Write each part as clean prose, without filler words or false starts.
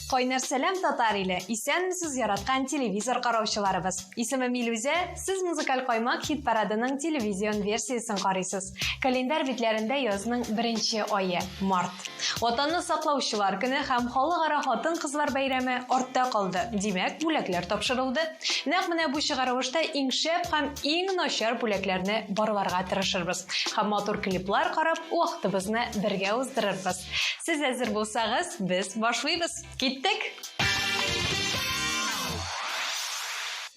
Қойнар сәлем татар елі, исәнмісіз яратқан телевизор қараушыларыбыз. Исімім Илюзе, сіз музыкаль қоймақ хит парадының телевизион версиясын қарайсыз. Календар бетлерінде язының 1-ші айы, март. Отанны саклаучылар көне һәм халыкара хатын-кызлар бәйрәме артта қалды. Димәк, бүләкләр тапшырылды. Нәкъ менә бу чыгарылышта иң шәп һәм иң начар бүләкләрне барларга тырышырбыз. Һәм матур клиплар карап, вакытыбызны бергә уздырырбыз. Сез әзер булсагыз, без башлыйбыз. Киттек!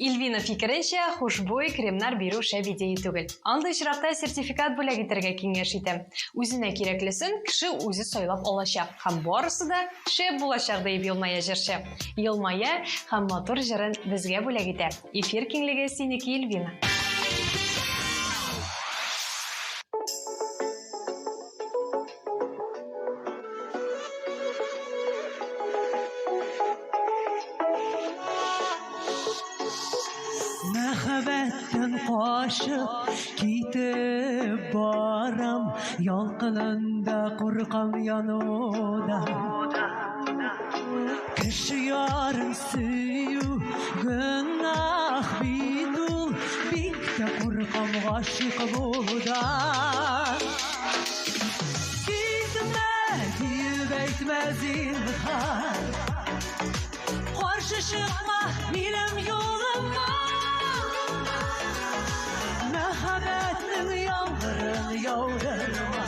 Илвина фикеренчә, хушбуй кремнар бирү шәп идея түгел. Андый очракта сертификат бүләк итәргә киңәш итәм. Үзенә кирәклесен кеше үзе сайлап алачак. Һәм барысы да шәп булачак дип елмая җырчы. Елмая һәм матур җырын безгә бүләк итә. Эфир киңлеге синеке, Илвина. Мәхәббәттән кашып китеп барам, ялкынында куркам януда. Кеше ярын сөю гөнаһ бит ул, бик тә куркам гашыйк булудан. Китмә дип әйтмә зинһар, каршы чыкма минем юлыма. Мәхәббәтнең яңгырын яудырма,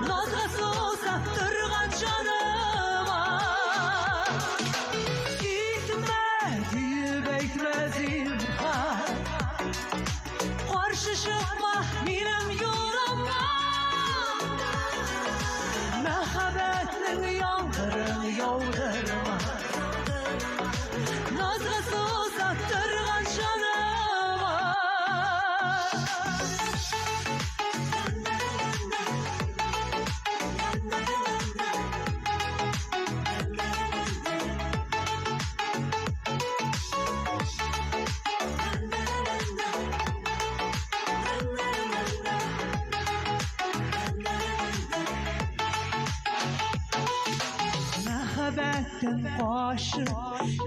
назга сузап торган җаныма. Китмә дип әйтмә зинһар, каршы чыкма минем юлыма. Мәхәббәтнең яңгырын яудырма, назга сузап торган җаныма. Мәхәббәттән кашып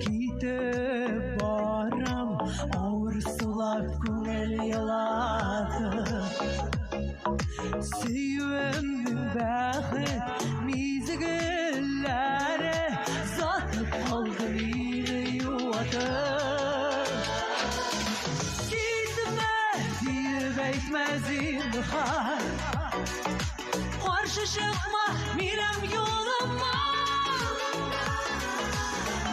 китеп барам, авыр сулап күңел елады. Сөюемнең бәхет мизгелләре затып калды мине юатып. Китмә дип әйтмә зинһар, каршы чыкма минем юлыма.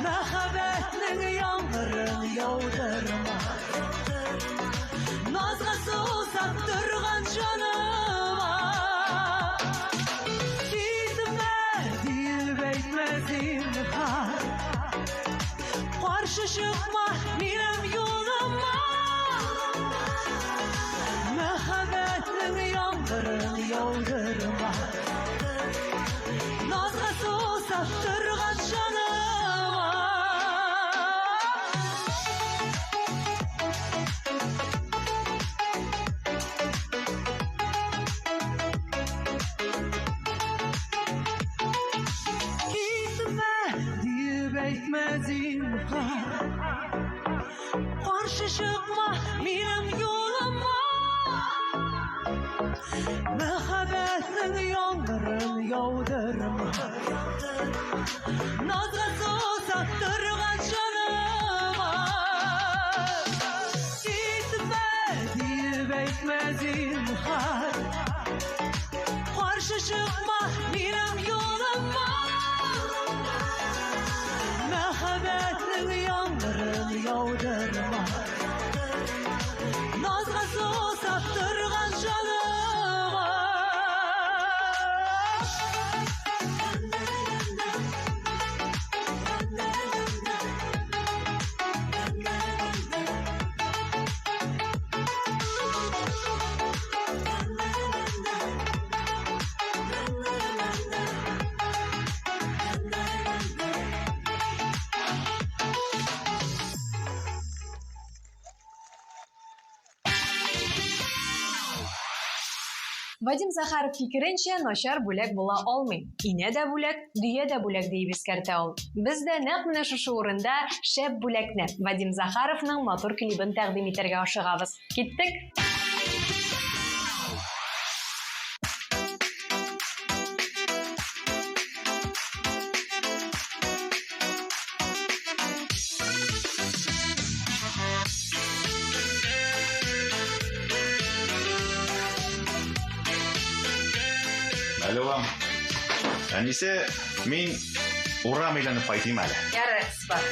Мәхәббәтнең яңгырын яудырма, назга сузап торган җаныма. Китмә дип әйтмә зинһар, каршы чыкма минем юлыма. Мәхәббәтнең яңгырын яудырма, назга сузап торган җаныма. Әйтмә зинһар, каршы чыкма минем юлыма. Мәхәббәтнең яңгырын яудырма, назга сузап торган җаныма. Китмә дип әйтмә зинһар, каршы чыкма минем юлыма. Мәхәббәтнең яңгырын яудырма, назга сузап торган җаныма. Вадим Захаров фикеренчә, начар бүләк була алмый. Инә дә бүләк, дөя дә бүләк дип искәртә ул. Без дә нәкъ менә шушы урында шәп бүләкне Вадим Захаровның матур клибын тәкъдим итәргә ашыгабыз. Киттек! Алло, әнесе, мен урам әйләніп қайтайым әлі. Ярар, спар.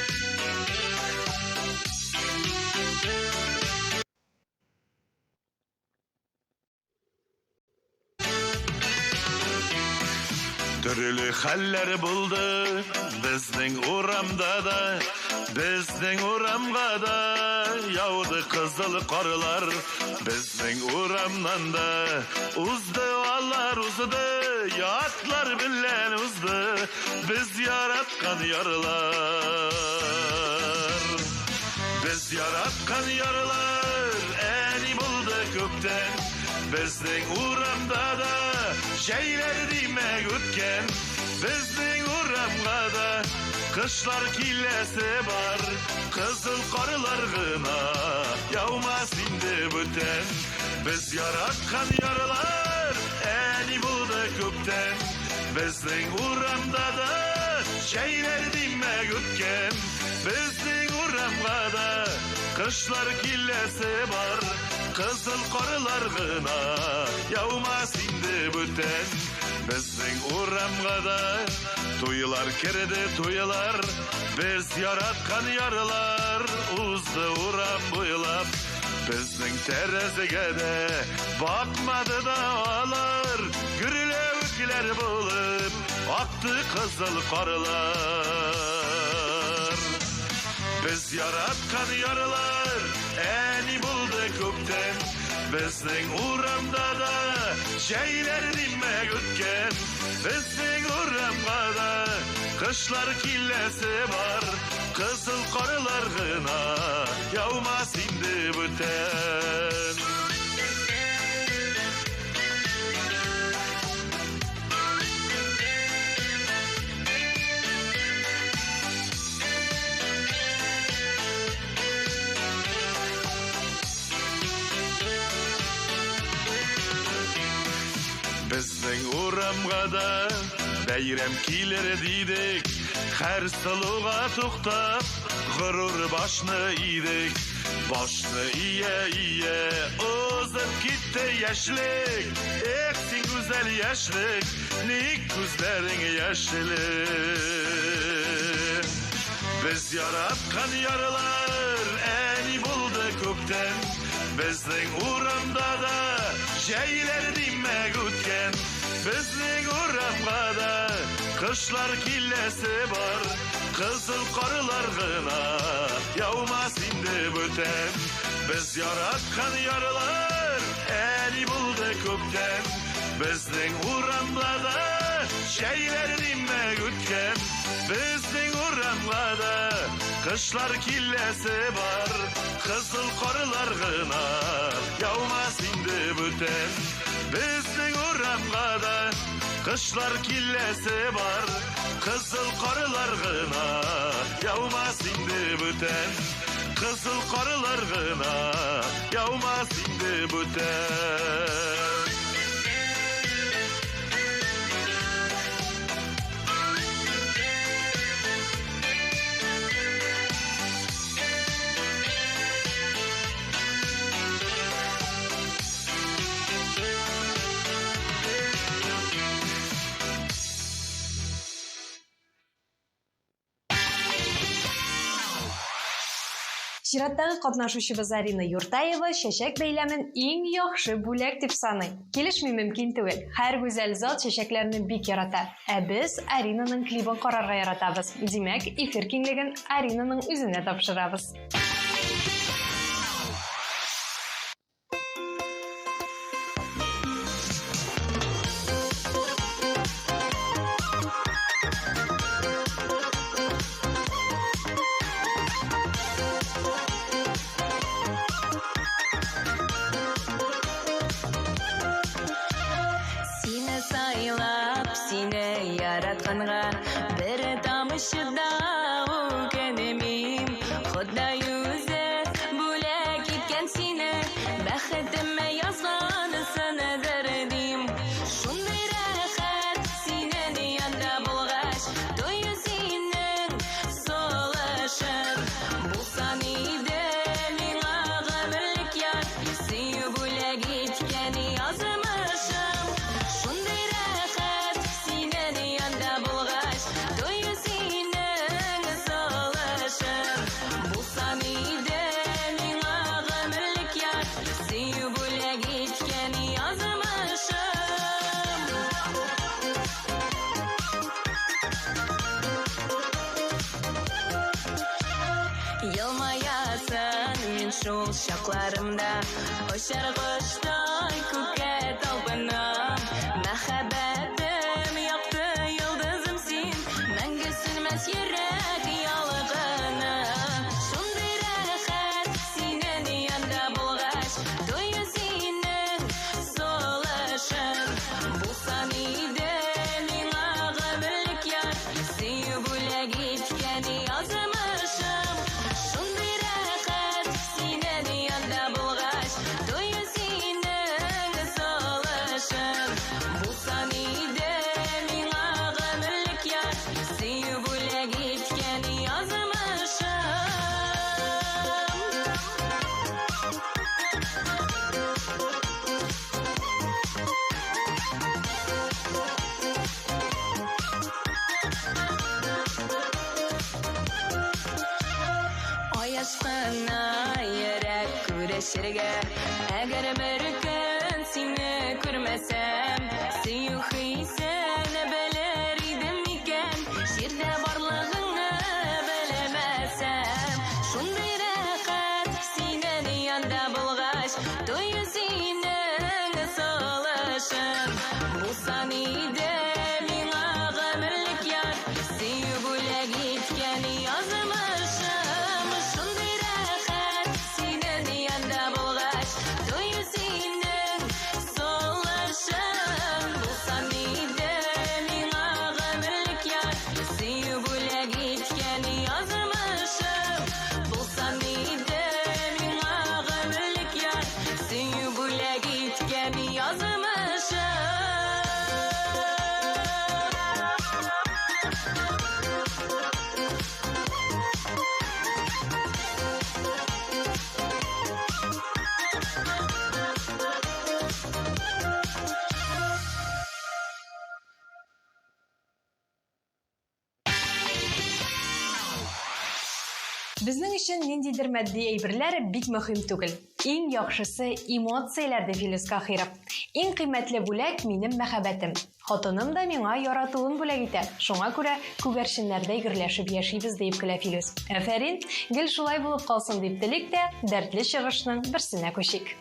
Түрлі хәлләр булды безнең урамда да, безнең урамга да яуды кызыл карлар, безнең урамнан да узды алар узды, ятлар белән узды, без яраткан ярлар. Biz yaratkan yarlar eni buldu kökten, bizning uramda da şeyler demek ötken, bizning uramga da kışlar kilesi var, kızıl karılar gına yağmaz indi büten. Biz yaratkan yarlar eni buldu kökten, bizning uramda da şeyler demek ötken, bizning uramga da kışlar killesi var, kızıl karılar gına yağmaz indi büten. Bizning uramga da toylar kirdi toylar, biz yaratkan yarlar uzdu uram boylap. Bizning terazige de bakmadı dağlar, gürülevkiler bulup aktı kızıl karılar. Biz yaratkan yarlar eni buldu kökten, bizning uramda da şeyler demek ötken, bizning uramga da kışlar killesi var, kızıl karılar gına yağmaz indi büten. Bizning uramga da bayram kiler dedik, her saluga to'xtab g'urur boshni edik. Boshni iye o'zib ketdi yashlik, sen go'zal yashlik, nek ko'zlaring yashlik. Biz yaratgan yarlar eni buldu kökten, bizning uramda da şeyler demek ötken, bizning uramga da kışlar killesi var, kızıl karılar gına yağmaz indi büten. Biz yaratgan yarlar eni buldu kökten, bizning uramga da şeyler demek ötken, bizning uramga da kışlar killesi var, kızıl karılar gına yağmaz indi büten. Bizning uramga da kışlar killesi var, kızıl karılar gına yağmaz indi büten. Kızıl karılar gına yağmaz indi büten. Чираттагы катнашучыбыз Арина Юртаева чәчәк бәйләмен иң яхшы бүләк дип саный. Килешми мөмкин түгел. Һәр гүзәл зат чәчәкләрне бик ярата. Ә без Аринаның клибын карарга яратабыз. Димәк, эфир киңлеген Аринаның үзенә тапшырабыз. gitken yazmışım. Şunday rahat senin yanında bulgaç, doyu senin soluşum. Bu saniyde mina ömürlük yar, sevip bile gitken yazmışım. Yılmayasın men şol şaklarımda, Oşar kuştan kökə talpınım. Мәхәббәтем яктı yıldızım sen, мәңгі sönmez yürek ялгыным. Şunday rahat senin yanında bulgaç, doyu senin soluşun. Bu saniyde mina ömürlük yar, sevip bile gitken yazmışım. Şunday rahat senin yanında bulgaç, doyu senin soluşun. Bu saniyde mina ömürlük yar, sevip bile gitken yazmışım. Ай aşkına yürek güreşirge, eğer bir gün seni görmesem, sevgi hisini bilir idim iken, şerde varlığını bilemesem. Şunday rahat senin yanında bulgaç, doyu senin soluşun. Bu saniyde mina ömürlük yar, sevip bile gitken yazmışım. Şunday rahat senin yanında bulgaç, doyu senin soluşun. Bu saniyde mina ömürlük yar, sevip bile gitken yazmışım. Bu saniyde mina ömürlük yar, sevip bile gitken yazmışım. Безнең өчен ниндидер матди әйберләр бик мөһим түгел. Иң яхшысы эмоцияләрдә Филүскә хыйрап. Иң кыйммәтле бүләк минем мәхәббәтем. Хатыным да миңа яратуын бүләк итә. Шуңа күрә күгәрченнәрдә гөрләшеп яшибез дип көлә Филүс. Афәрин, гел шулай булып калсын дип телик тә, дәртле чыгышның берсенә күчик.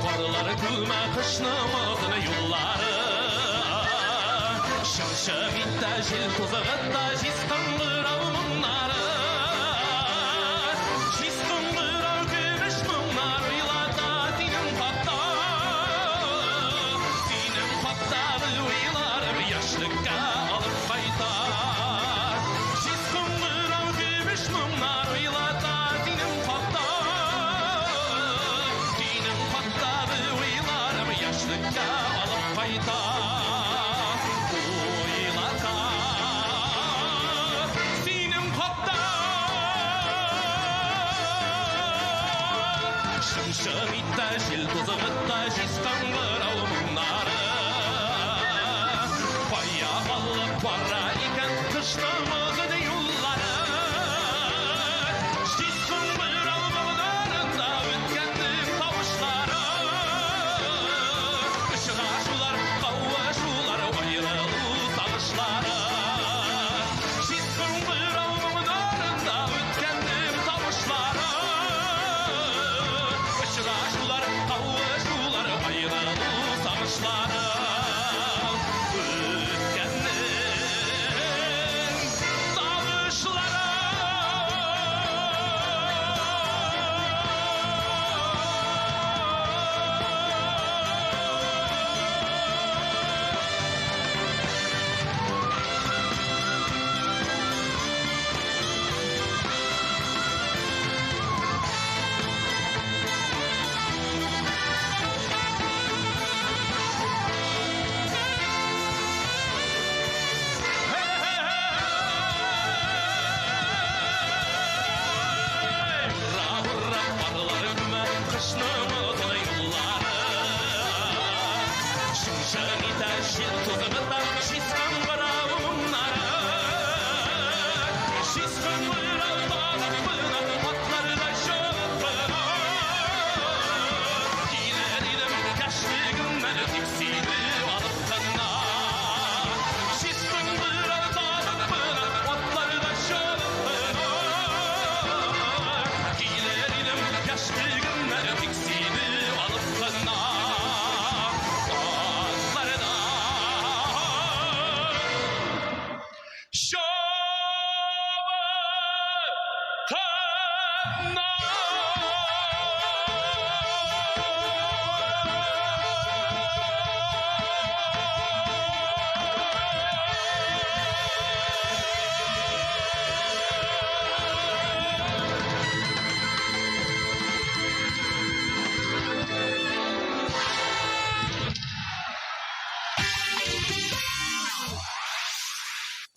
Karıları gülme kışnımızın yolları Şışı bitti jil tuzağıtta jiskandırav munları Jiskandırav gümüş munlar uylata dinin patta Dinin pattalı uylarım yaşlıkka alıp kaytar Jiskandırav gümüş munlar uylata dinin patta Dinin pattalı uylarım yaşlıkka alıp kaytar Şımşıbittä jil tuzağıtta jiskandırav munları Baya balık bara iken kışlamızın yolları Jiskandırav munlarında ötkendim kavuşları Işığa şular, kavuşular, ayrılı salışları Jiskandırav munlarında ötkendim kavuşları Şular, kavuşular, ayrılı samışlar Ötkendim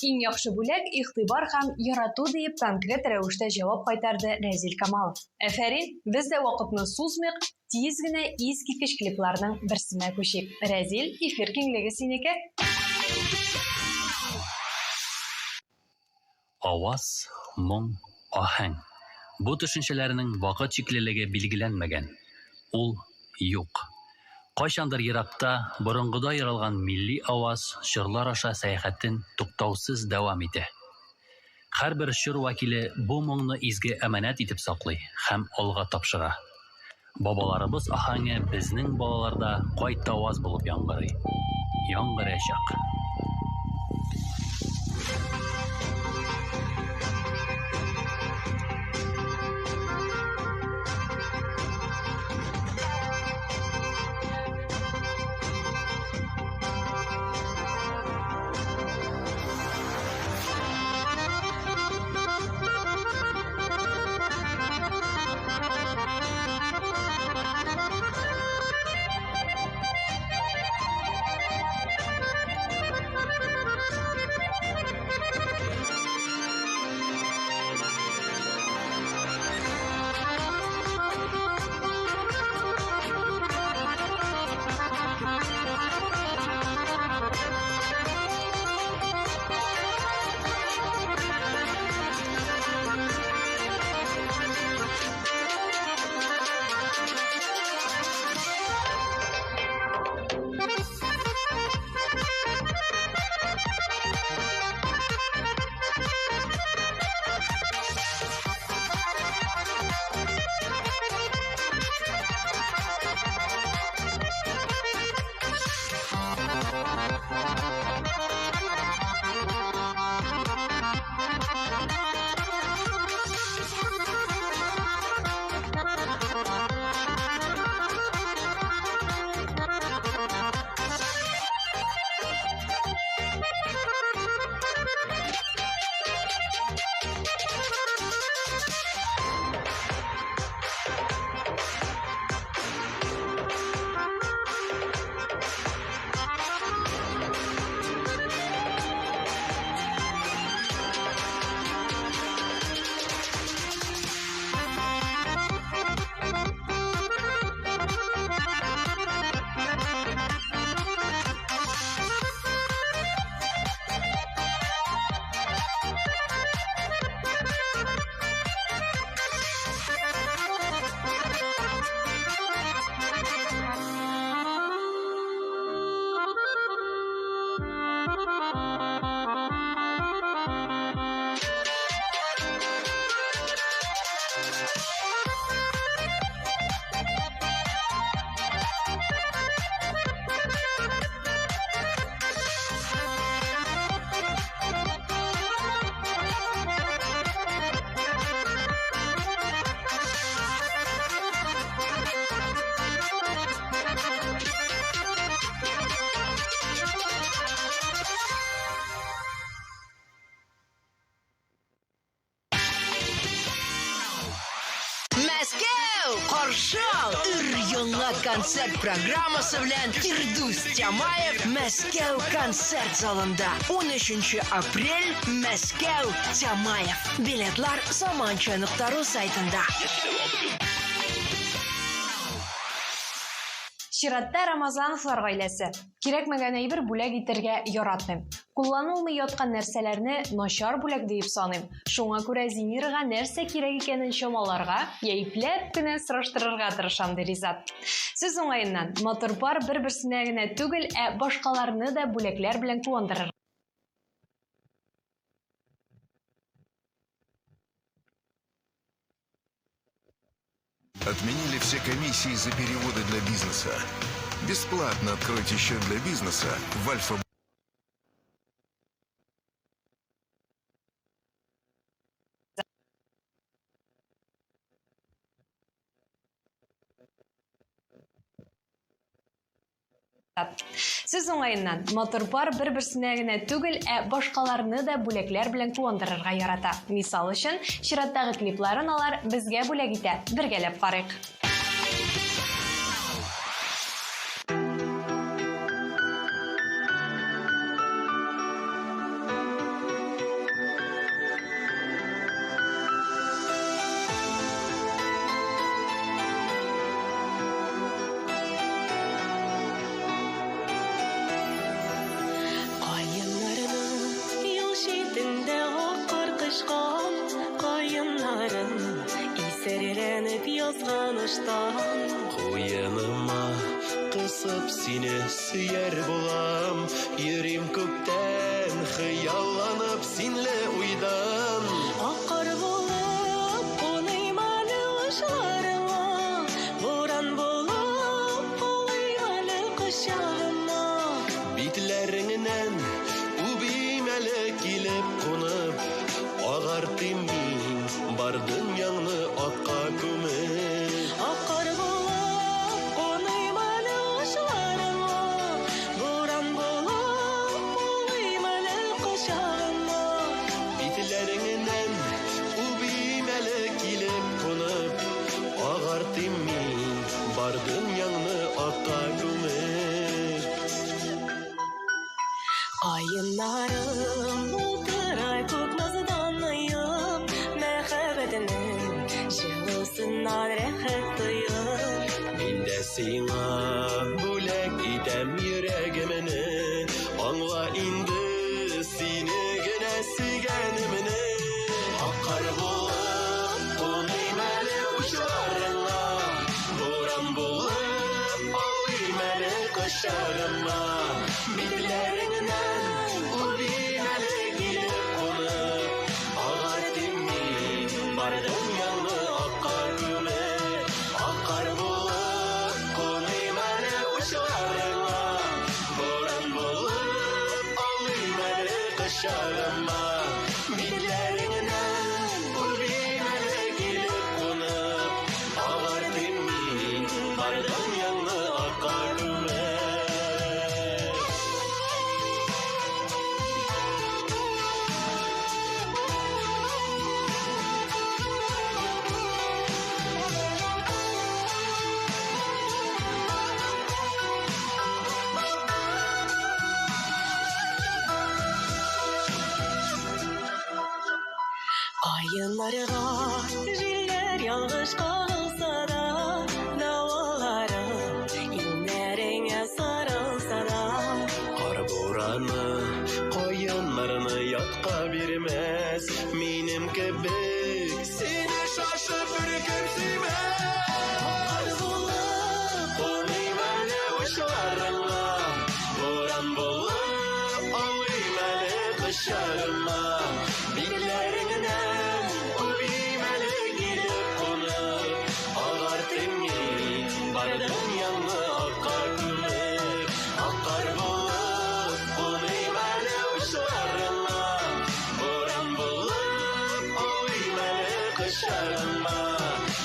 Иң яхшы бүләк игътибар һәм ярату дип конкрет рәвештә җавап кайтарды Рәзил Камалов. Әфәрин, без дә вакытны сузмыйк, тиз генә искиткеч клипларның берсенә күчик. Рәзил, эфир киңлеге синеке. Аваз, моң, аһәң. Бу төшенчәләрнең вакыт чиклелеге билгеләнмәгән. Ул юк. Кайчандыр еракта борынгыда яралган милли аваз чырлар аша сәяхәтен туктаусыз дәвам итә. Һәрбер чор вәкиле бу моңны изге әманәт итеп саклый һәм алга тапшыра. Бабаларыбыз аһәңе безнең балаларда кайта аваз булып яңгырый. Яңгырачак. Каршы ал! Өр-яңа концерт программасы белән Фирдус Тямаев Мәскәү концерт залында. 13 апрель Мәскәү Тямаев. Билетлар Заманча.ру сайтында. Чиратта Рамазановлар гаиләсе. Кирәкмәгән әйбер бүләк итәргә яратмыйм. Кулланылмый яткан нәрсәләрне начар бүләк дип саныйм. Шуңа күрә Зинирга нәрсә кирәк икәнен чамаларга, яипләп кенә сораштырырга тырышам ди Ризат. Сез уңаеннан мотор пар бер-берсенә генә түгел, башкаларны да бүләкләр белән куандырыр. Отменили все комиссии за переводы для бизнеса. Бесплатно откройте счет для бизнеса в Альфа. Сез уңайыннан мотор-пар бер-берсенә генә түгел, башкаларны да бүләкләр белән куандырырга ярата. Мисал өчен, чираттагы клипларын алар безгә бүләк итә. Бергәләп карыйк. Куеныма кысып сине сөяр булам, йөрим күктән, хыялланып синле уйдан. Акыр булып, уйныйм әле учларыңа, буран булып, уйныйм әле кочагыма. Битләреңнән үбим әле килеп кунып, агартыйм мин бар дөньяңны атка күмеп. Акыр булып, уйныйм әле учларыңа, буран булып, уйныйм әле кочагыма. Битләреңнән үбим әле килеп кунып, агартыйм мин бар дөньяңны атка күмеп. Кайыннарым утырай күк назыдан ыйып, мәхәббәтенең җылысыннан рәхәт тоеп. Мин дә сиңа бүләк итәм йөрәгемне, аңла инде сине генә сөйгәнемне. Акыр булып, уйныйм әле учларыңа, буран булып, алыйм әле кочагыма. Битләреңнән үбим әле килеп кунып, агартыйм мин бар дөньяңны атка күмеп. Акыр булып, уйныйм әле учларыңа, буран булып, алыйм әле кочагыма. Битләреңнән үбим әле килеп кунып, агартыйм мин бар дөньяңны атка күмеп. Кайыннарга җилләр ялгыш кагылса да, даваларым иннәреңә сарылса да. Кар бураны каяннарны ятка бирмәс, минем кебек сине шашып беркем сөймәс. Акыр булып, Уйныйм әле учларыңа, буран булып, алыйм әле кочагыма. Битләреңнән үбим әле килеп кунып, агартыйм мин бар дөньяңны атка күмеп. Акыр булып, уйныйм әле учларыңа, буран булып, алыйм әле кочагыма.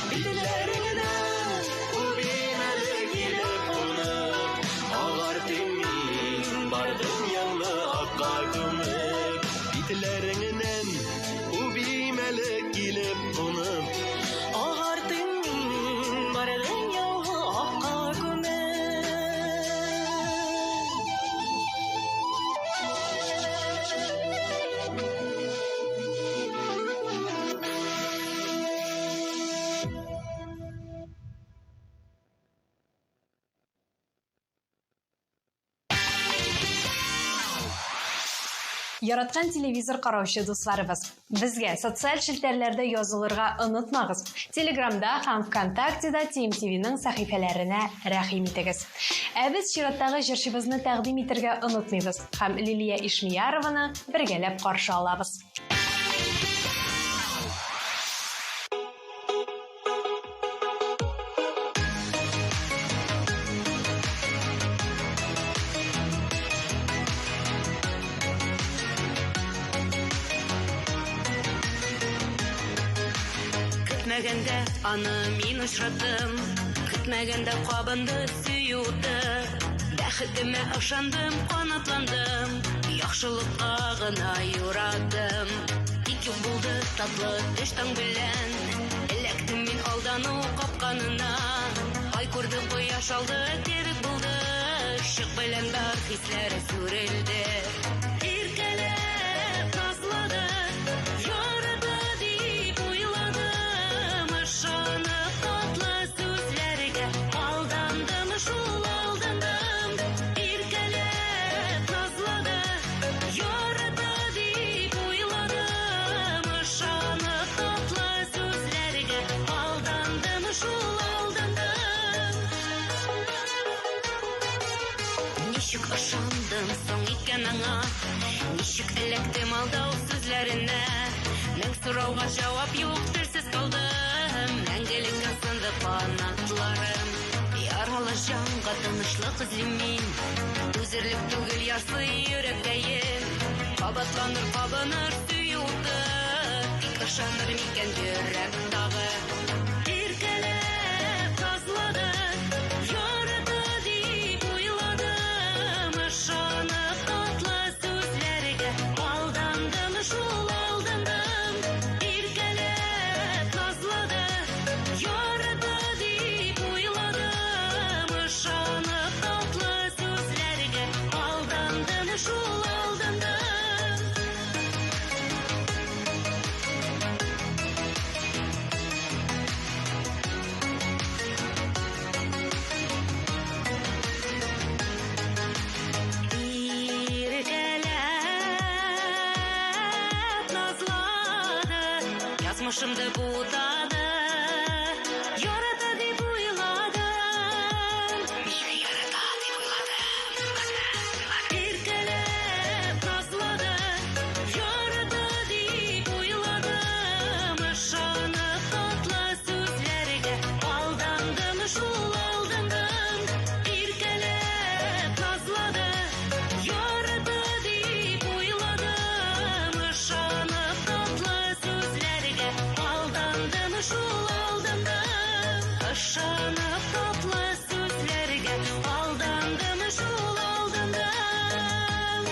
Битләреңнән үбим әле килеп кунып, агартыйм мин бар дөньяңны атка күмеп. Битләреңнән үбим әле килеп кунып, агартыйм мин бар дөньяңны атка күмеп. Яраткан телевизор караучы дусларыбыз, безгә социаль челтәрләрдә язылырга онытмагыз. Телеграмда һәм ВКонтактеда TMTV-ның сәхифәләренә рәхим итегез. Без чираттагы җырчыбызны тәкъдим итәргә онытмыйбыз һәм Лилия Ишмиярованы бергәләп каршы алабыз. Көтмәгәндә аны мин очраттым, көтмәгәндә кабынды сөюде. Бәхетемә ышандым, канатландым, яхшылыкка гына юрадым. Тик юк булды татлы төштәң белән, эләктем мин алдану капканына. Ай күрдем, кояш алды, терек булды, шык белән бар хисләре сүрелде. Иркәләп назлады, ярады дип уйладым, ышанып татлы сүзләргә алдандым, шул алдандым. Иркәләп назлады, ярады дип уйладым, ышанып татлы сүзләргә алдандым, шул алдандым. Ничек ышандым соң икән аңа, ничек эләктем алдау сүзләренә. Мең сорауга җавап юк, телсез калдым, мәңгелеккә сынды канатларым. Яралы җанга тынычлык эзлим мин, түзерлек түгел ярсый йөрәккәем. Кабатланыр, кабыныр сөю уты, тик ышаныр микән йөрәк тагы. Иркәләп назлады, ярады дип уйладым, ышанып татлы сүзләргә алдандым, шул алдандым. Иркәләп назлады, ярады дип уйладым, ышанып татлы сүзләргә алдандым, шул алдандым. Иркәләп назлады, язмышымды бутады, ярата дип уйладым. Мине ярата дип уйладым. Иркәләп назлады, ярата дип уйладым, ышанып татлы сүзләргә алдандым, шул алдандым. Иркәләп назлады, ярата дип уйладым, ышанып татлы сүзләргә алдандым, шул алдандым. Ышанып татлы сүзләргә алдандым, шул алдандым.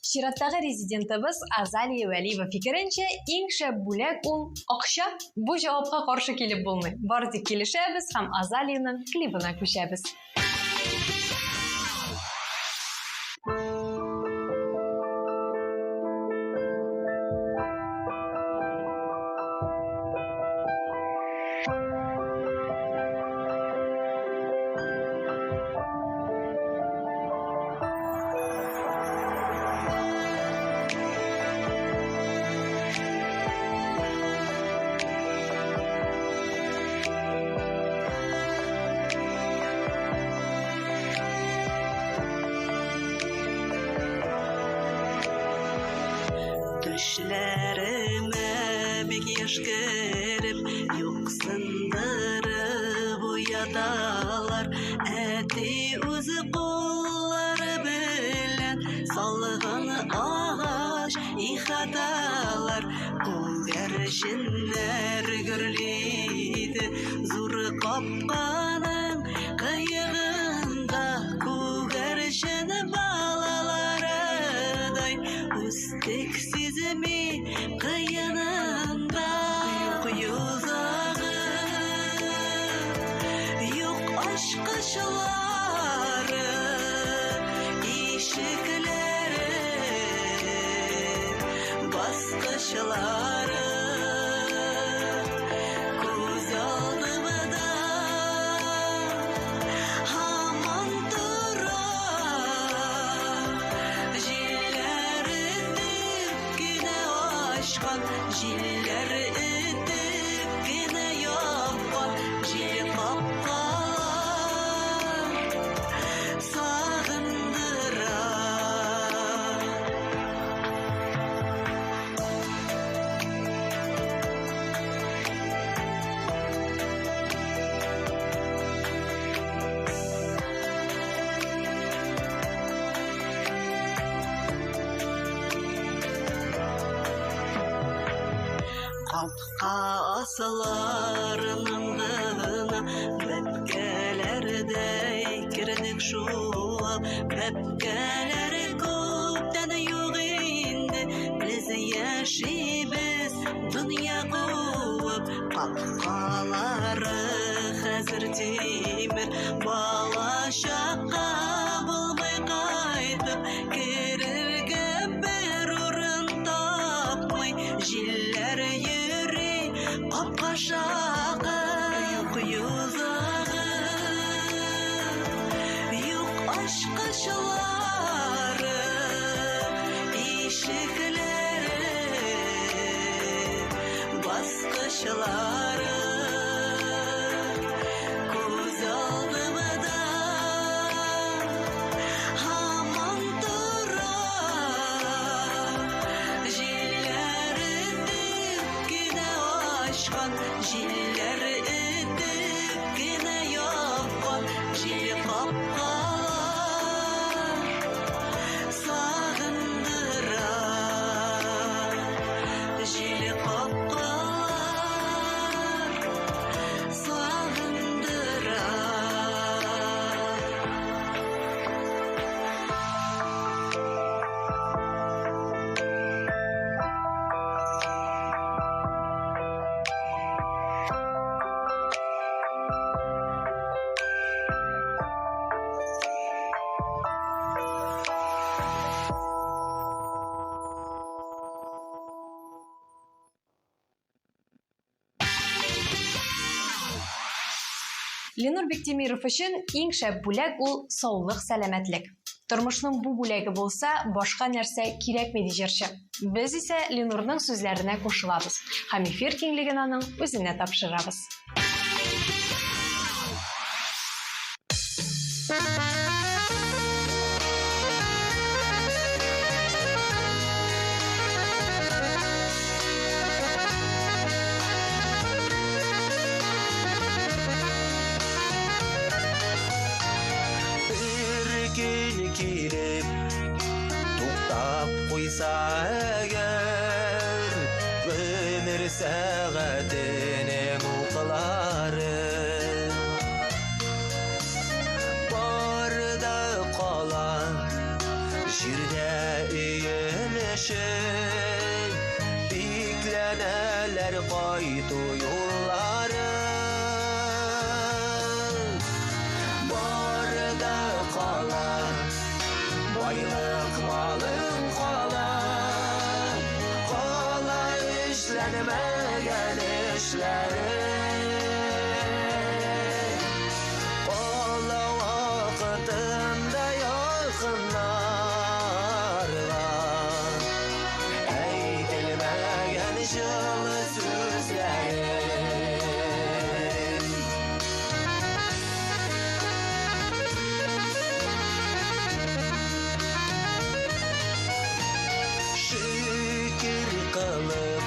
Чираттагы резидентыбыз Азалия Вәлиева фикеренчә, иң шәп бүләк ул акча. Бу җавапка каршы килеп булмый. Бары тик килешәбез һәм Азалияның клибына күчәбез. Төшләремә бик яшь кереп, юксындырып уяталар. Әти үзе куллары белән салган агач ихаталар. Күгәрченнәр гөрлиде зур капканың кыегында. Күгәрчен балаларыдай үстек сизми кыянында. Юк юзагы, юк ачкычлары, ишекләре, баскычлары. Күз алдымда һаман тора, җилләр этеп кенә ачкан, җилләр этеп кенә япкан. Җил капкалар сагындыра. Kapka asılarının gına Bepkelerde kirdik şuap Bepkeleri köpten yok indi Biz yaşayız dünya kuap Kapkaları hazır temir Bala şaka bulmay kaytıp Kirirge bir urun tapmay Jiller yürü kapka şaka Yok yuzağı Yok aşk aşıları İşikleri Baskışları Koz aldımda Haman dura Jiller dipkine aşkan Jiller dipkine yapkan Jil kapkalar Sağındıra Jil kapkalar Sağındıra Ленур Бектемиров үшін ең шәп бүләк ул саулык, сәламәтлек. Тормышның бу бүләге булса, башка нәрсә кирәкми ди җырчы. Без исә Ленурның сүзләренә кушылабыз һәм эфир киңлеген аның үзенә тапшырабыз. Bir gün kirip Tuktap koysa eğer Ömür saatinin uqları Barda kalan Jirde eğilişin Bikleneler kaydı yolları Barda kalan Baylık malın kalan Kala işlenmeyen işlerin Kala vakitinde yakınlarla Eğilmeyen jılı sözlerin Şükür kılıp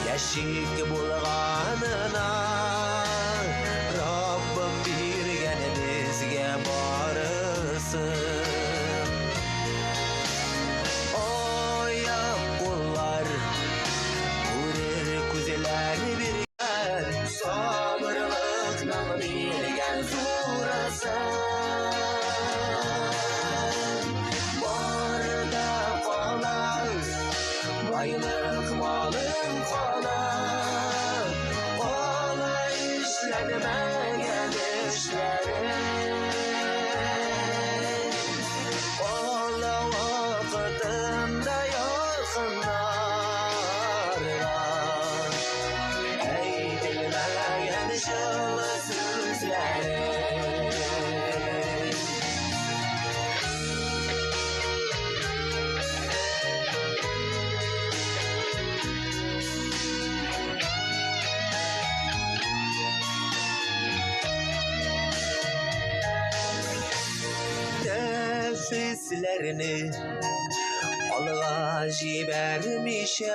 Yaşık bulganına Rabbim birgen bizge barısın Oya kullar Kurir kuzeler birgen Sabırlıkla birgen zurasın Barda kalan Baylık malın kalan Kala işlenmeyen işlerin Kala vakitinde yakınlarla Eğilmeyen jılı sözlerin Nefislerini alga jibermişe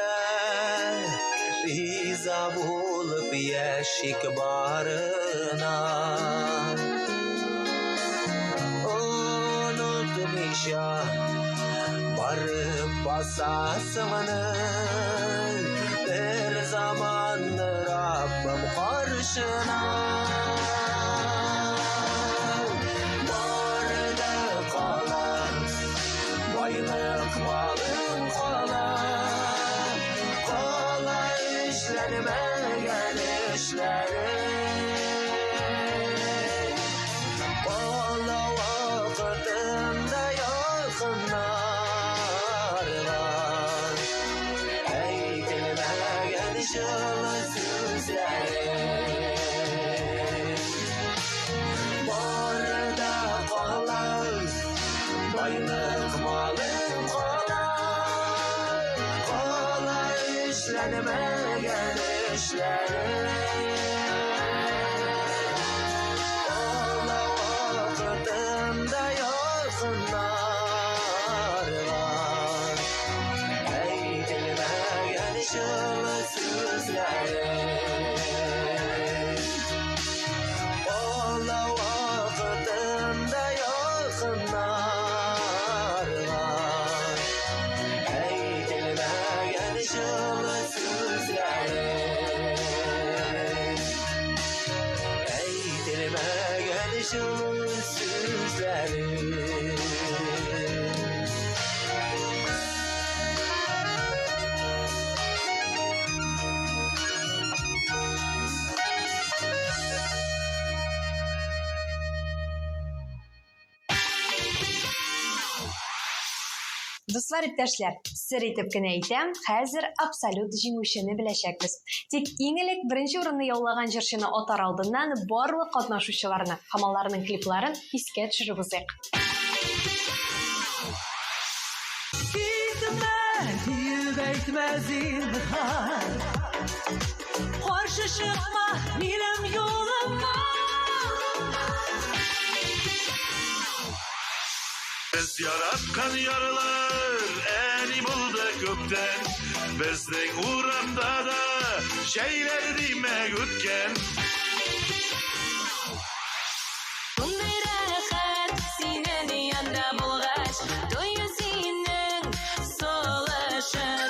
Riza bulup yaşık barına Unutmuşa barıp basasını Bir işlenmeyen işlerim Kola vakitinde yakınlar var Eğitilmeyen şılı sözlerim Barda kalan baylık malım kolay Kolay işlenmeyen işlerim Ola vakitinde yakınlar var Eğitilmeyen şılı sözlerim Ola vakitinde yakınlar var Eğitilmeyen şılı sözlerim Eğitilmeyen şılı sözlerim Дуслар, иптәшләр, сер итеп кенә әйтәм, хәзер абсолют җиңүчене беләчәкбез. Тик иң элек беренче урынны яулаган җырчыны атар алдыннан барлык катнашучыларны һәм аларның клипларын искә төшереп узыйк. Gitme, yübeytme zinhar Karşı çıkma, bilem yoluma Biz yaratkan yarlar eni buldu kökten Bizden uğramda da şeyler demek ötken Bunday rəxət sinən yanda bulğaç Doyu sinən solışır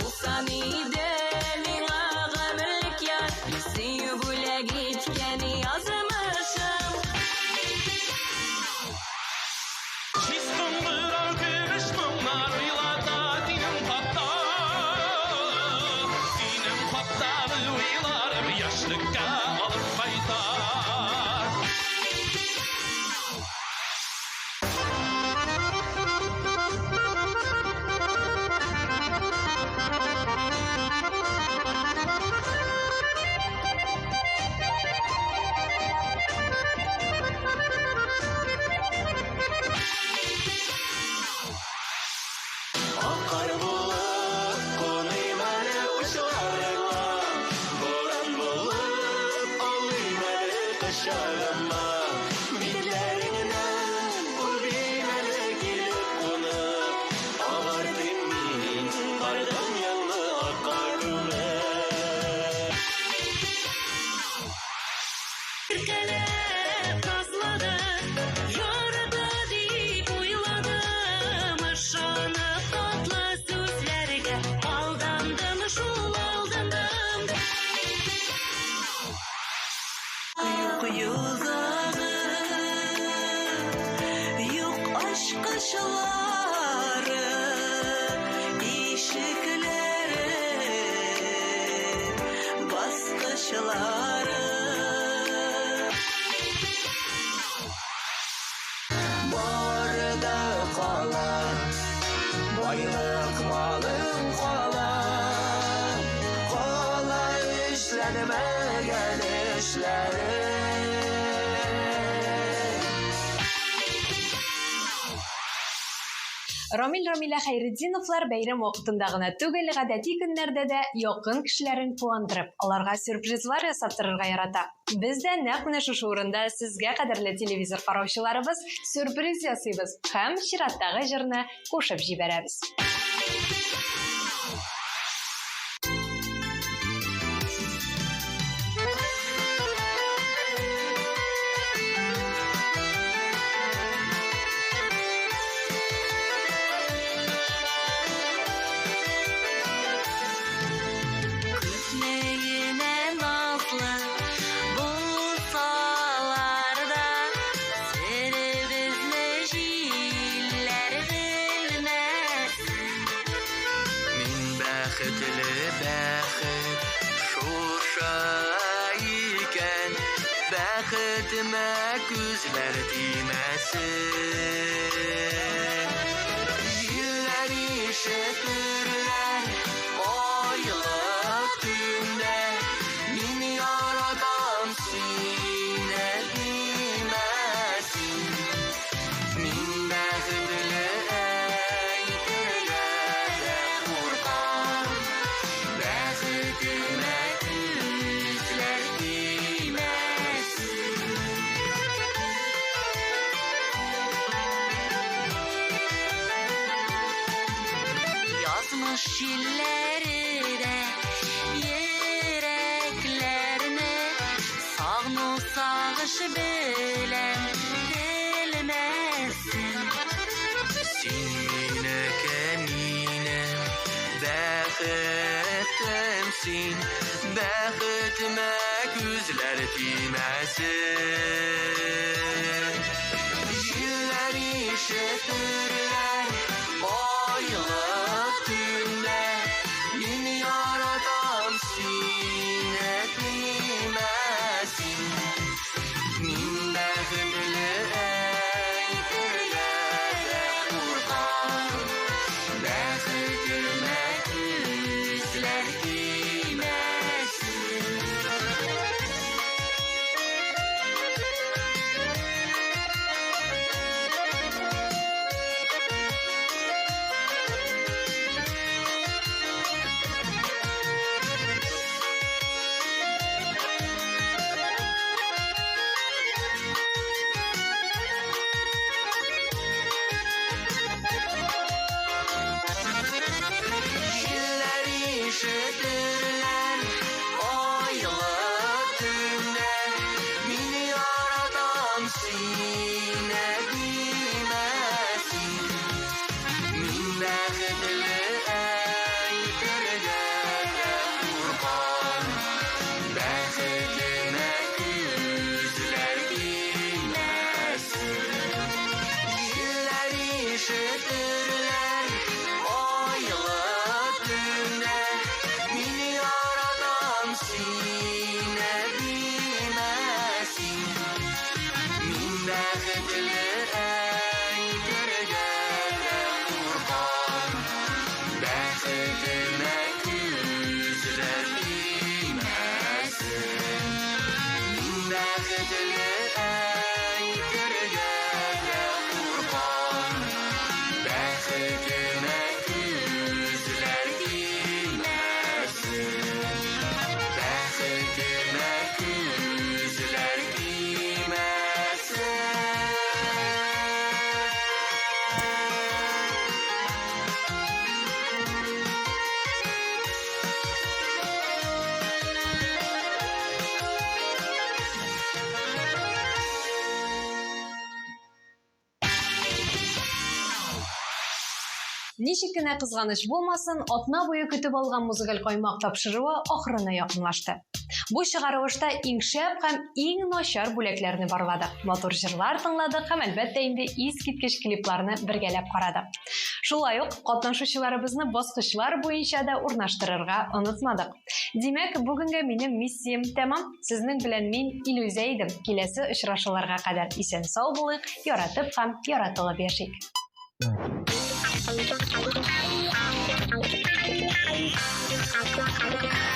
Bulsan idəmin ağamırlık yar Seyü bulə gitkəni yazmışım Çizdim mırar gümüş bunlar Uylada dinem patlar Dinem patlar uylarım Yaşlıkka alıp kaytar Akar bulup konuymanı uçlarıma Boran bulup alıymanı kışarıma Billerinden ulbimene gelip konup Ağardım min bardan yanlı akarıma Ürkəlеп tazladı Yordu deyip uyladım Işanı tatlı sözlərgə Aldandım, şul aldandım Yok yuzağı Yok aşk aşıları İşikleri Baskışları Barda kalan baylık malım kalan Kolay işlenmeyen işlerim Рамил Рамилә Хәйретдиновлар бәйрәм вакытында гына түгел, гадәти көннәрдә дә якын кешеләрен куандырып, аларга сюрпризлар ясап торырга ярата. Без дә нәкъ менә шушы урында сезгә, кадерле телевизор караучыларыбыз, сюрприз ясыйбыз һәм чираттагы җырны кушып җибәрәбез. Бәхетіме күзләр тимәсін Гүлләр ишетерләр Айлы түнде Мин яратам сине тимәсін Мин бәхетле әйтергә куркам Бәхетіме күзләр тимәсін Язмыш җилләре дә йөрәкләрне сагыну сагыш белән телмәсен Син минекә минем бәхетемсин Бәхетемә күзләр тимәсен Җилләр ишетерләр Айлы түнде Мин яратам сине тимәсин Мин бәхетле әйтергә куркам Бәхетемә күзләр тимәсен Җилләр ишетерләр Айлы түнде Мин яратам сине тимәсин Мин бәхетле әйтергә куркам Бәхетемә күзләр тимәсин Җилләр ишетерләр Айлы түнде Мин яратам сине тимәсин Мин бәхетле әйтергә куркам Бәхетемә күзләр тимәсен Мин бәхетле әйтергә куркам Бәхетемә күзләр тимәсен Бәхетемә күзләр тимәсен Ничек кенә кызганыч булмасын, атна буе көтеп алган музыкаль каймак тапшыруы ахырына якынлашты. Бу чыгарылышта иң шәп һәм иң начар бүләкләрне барладык. Матур җырлар тыңладык һәм әлбәттә инде искиткеч клипларны бергәләп карадык. Шулай ук катнашучыларыбызны баскычлар буенча да урнаштырырга онытмадык. Димәк, бүгенгә минем миссиям тәмам. Сезнең белән мин Илүзә идем. Киләсе очрашуларга кадәр исән сау булыйк, яратып һәм яратылып яшик. Thank you.